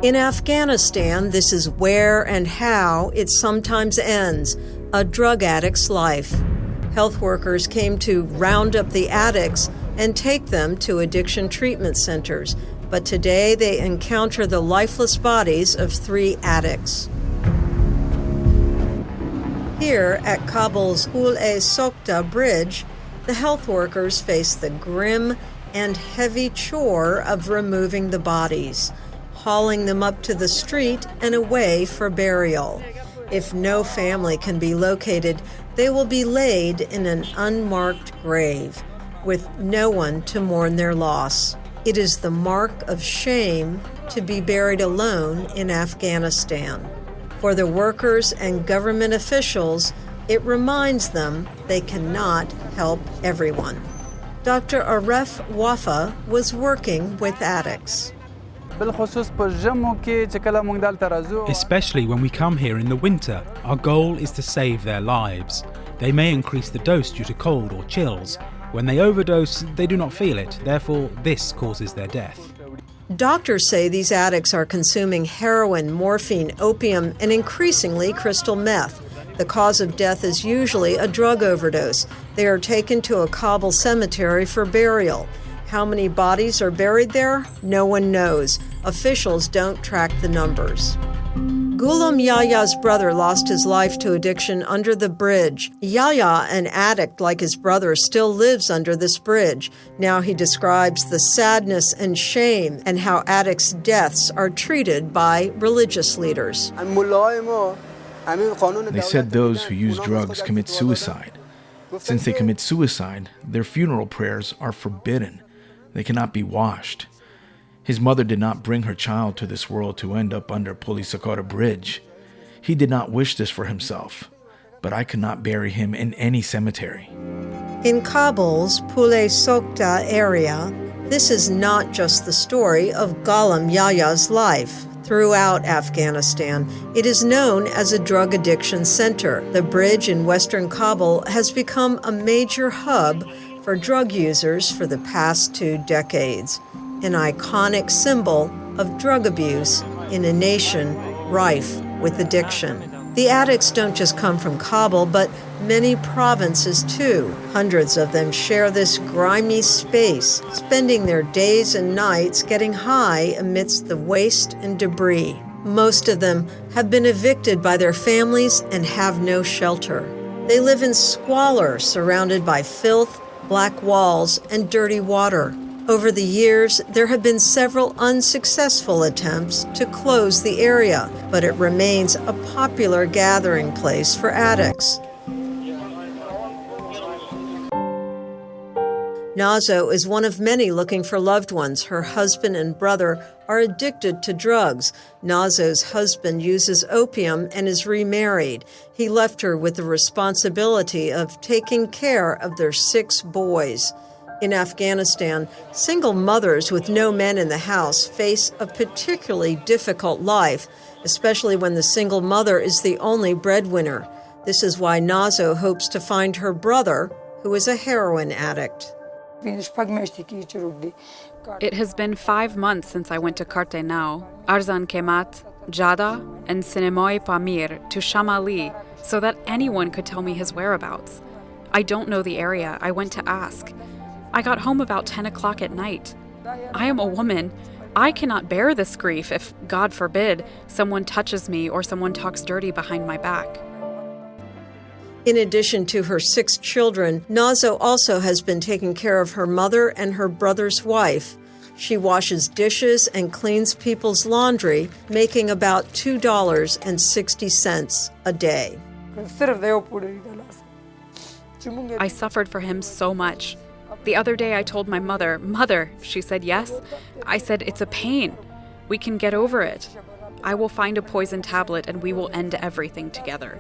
In Afghanistan, this is where and how it sometimes ends, a drug addict's life. Health workers came to round up the addicts and take them to addiction treatment centers, but today they encounter the lifeless bodies of 3 addicts. Here at Kabul's Pul-e-Sokta Bridge, the health workers face the grim and heavy chore of removing the bodies, hauling them up to the street and away for burial. If no family can be located, they will be laid in an unmarked grave, with no one to mourn their loss. It is the mark of shame to be buried alone in Afghanistan. For the workers and government officials, it reminds them they cannot help everyone. Dr. Aref Wafa was working with addicts. Especially when we come here in the winter, our goal is to save their lives. They may increase the dose due to cold or chills. When they overdose, they do not feel it, therefore this causes their death. Doctors say these addicts are consuming heroin, morphine, opium, and increasingly crystal meth. The cause of death is usually a drug overdose. They are taken to a Kabul cemetery for burial. How many bodies are buried there? No one knows. Officials don't track the numbers. Ghulam Yaya's brother lost his life to addiction under the bridge. Yaya, an addict like his brother, still lives under this bridge. Now he describes the sadness and shame and how addicts' deaths are treated by religious leaders. They said those who use drugs commit suicide. Since they commit suicide, their funeral prayers are forbidden. They cannot be washed. His mother did not bring her child to this world to end up under Pul-e-Sokta Bridge. He did not wish this for himself, but I could not bury him in any cemetery. In Kabul's Pul-e-Sokta area, this is not just the story of Ghulam Yaya's life. Throughout Afghanistan, it is known as a drug addiction center. The bridge in western Kabul has become a major hub for drug users for the past 2 decades, an iconic symbol of drug abuse in a nation rife with addiction. The addicts don't just come from Kabul, but many provinces too. Hundreds of them share this grimy space, spending their days and nights getting high amidst the waste and debris. Most of them have been evicted by their families and have no shelter. They live in squalor, surrounded by filth, black walls, and dirty water. Over the years, there have been several unsuccessful attempts to close the area, but it remains a popular gathering place for addicts. Nazo is one of many looking for loved ones. Her husband and brother are addicted to drugs. Nazo's husband uses opium and is remarried. He left her with the responsibility of taking care of their 6 boys. In Afghanistan, single mothers with no men in the house face a particularly difficult life, especially when the single mother is the only breadwinner. This is why Nazo hopes to find her brother, who is a heroin addict. It has been 5 months since I went to Kartenau, Arzan Kemat, Jada, and Sinemoy Pamir to Shamali so that anyone could tell me his whereabouts. I don't know the area. I went to ask. I got home about 10 o'clock at night. I am a woman. I cannot bear this grief if, God forbid, someone touches me or someone talks dirty behind my back. In addition to her 6 children, Nazo also has been taking care of her mother and her brother's wife. She washes dishes and cleans people's laundry, making about $2.60 a day. I suffered for him so much. The other day I told my mother, "Mother," she said, "Yes." I said, "It's a pain. We can get over it. I will find a poison tablet and we will end everything together."